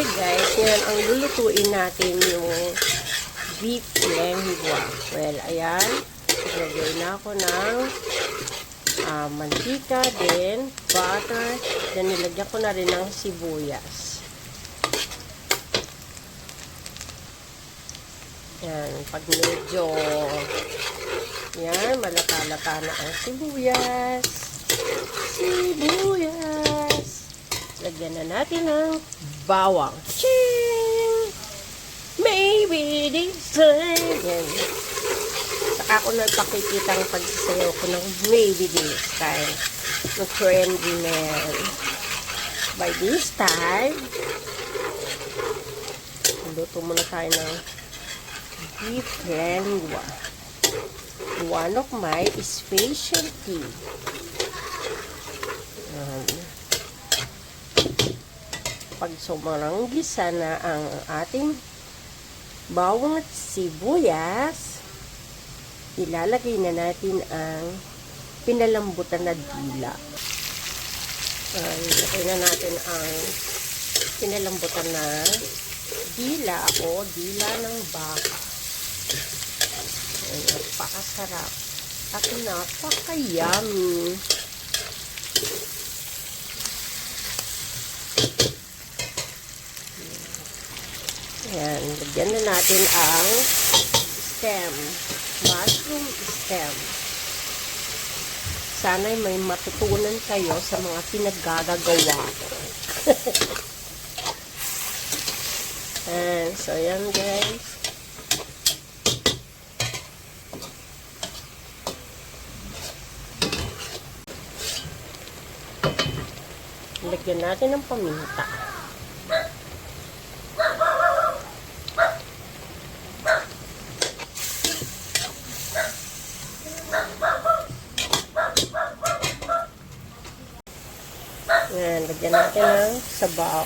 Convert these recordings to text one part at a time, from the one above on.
Okay guys, ngayon ang lulutuin natin yung beef lengua. Well, ayan. Lagay na ako ng mantika, then butter, then nilagyan ko na rin ng sibuyas. Yan, pag medyo yan, malata-lata na ang sibuyas. Lagyan na natin ng bawang. Ching! Maybe this time. Yan. Saka ako nagpakikitang pagsasayaw ko ng maybe this time. No trendy man. By this time, luto muna tayo ng beef lengua. One of my specialty. Pag sobrang gisa na ang ating bawang at sibuyas, ilalagay na natin ang pinalambutan na dila. Ilagay na natin ang pinalambutan na dila o dila ng baka. Napakasarap at napaka-yummy. Ayan, lagyan na natin ang stem, mushroom stem. Sana'y may matutunan kayo sa mga pinaggagawa ko. And so, ayan guys. Lagyan natin ng paminta. Ayan, lagyan natin ng sabaw.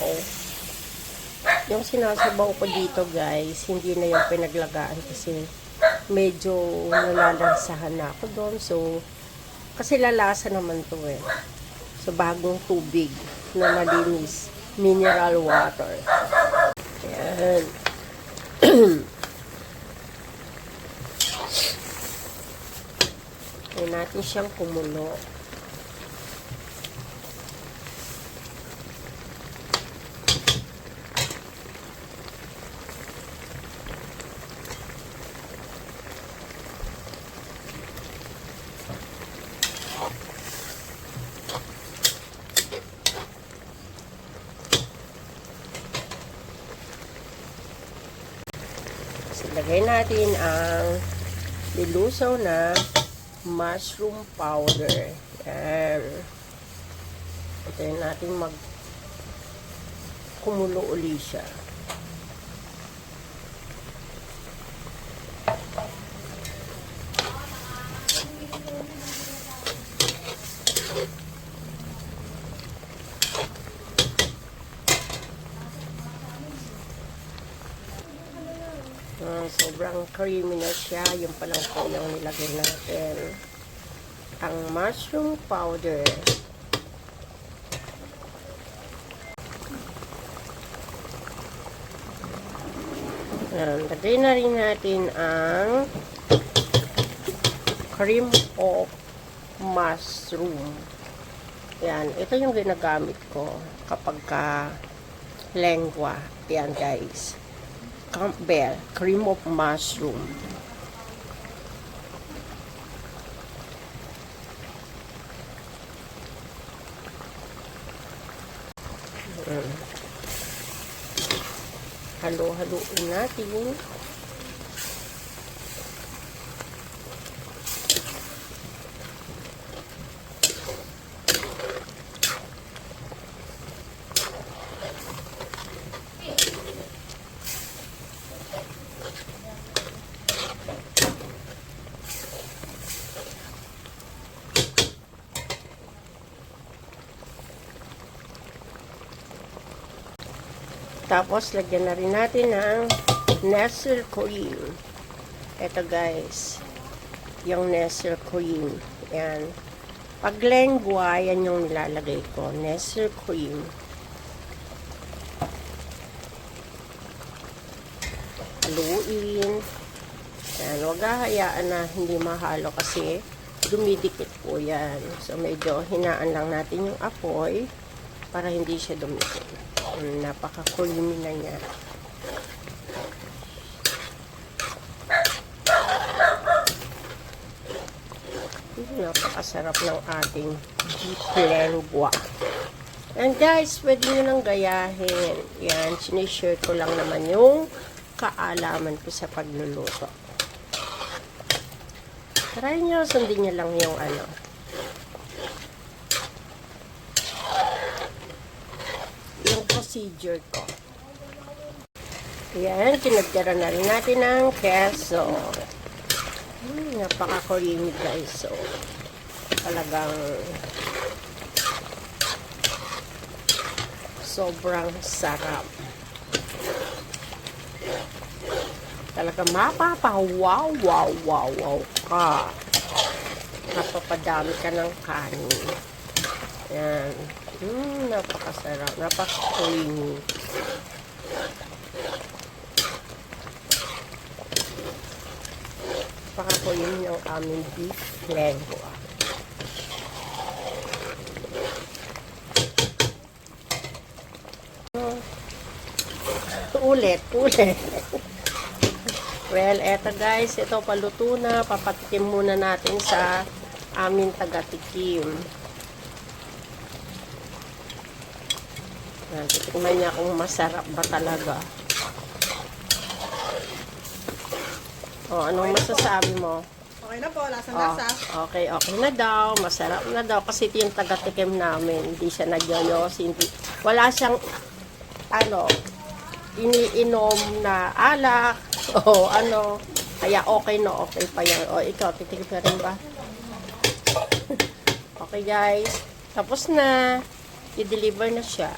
Yung sinasabaw ko dito guys, hindi na yung pinaglagaan kasi medyo nalalansahan na ako doon. So, kasi lalasa naman to eh. So, bagong tubig na malinis. Mineral water. Ayan. Ayan natin siyang kumulo. Lagay natin ang nilusaw na mushroom powder. Yan. Hintayin natin kumulo uli siya. Sobrang creamy na siya. Yung palang po yung nilagay natin. Ang mushroom powder. Lagay na rin natin ang cream of mushroom. Yan. Ito yung ginagamit ko kapag lengua. Yan guys. Campbell, cream of mushroom. Halo-haloin natin. Tapos, lagyan na rin natin ng Nestle cream. Ito guys, yung Nestle cream. Yan. Pag lengua, yan yung nilalagay ko. Nestle cream. haluin. Yan, huwag hahayaan na hindi mahalo kasi dumidikit po yan. So, medyo hinaan lang natin yung apoy para hindi siya dumikit. Napaka-creamy na niya. Napakasarap ng ating beef lengua. And guys, pwede nyo nang gayahin. Yan, sinishare ko lang naman yung kaalaman ko sa pagluluto. Try nyo, sundin nyo lang yung yung procedure ko. Yan, kinagdara na rin natin ng keso. Napaka-creamy guys. So, talagang sobrang sarap. Talagang mapapawaw, wow, wow, wow ka. Napapadami ka ng kanin. Yan. Napakasarap. Napaka-creamy. Napaka-creamy ng aming beef lengua. Ulit. Well, eto guys, ito paluto na. Papatikim muna natin sa aming taga-tikim. Titikman niya kung masarap ba talaga. O, anong masasabi mo? Okay na po, lasang-lasa. Okay na daw. Masarap na daw. Kasi ito yung taga-tikim namin. Hindi siya nagyoyos. Wala siyang, iniinom na alak. O, Kaya okay na okay pa yan. O, ikaw, titikim ka rin ba? Okay, guys. Tapos na. I-deliver na siya.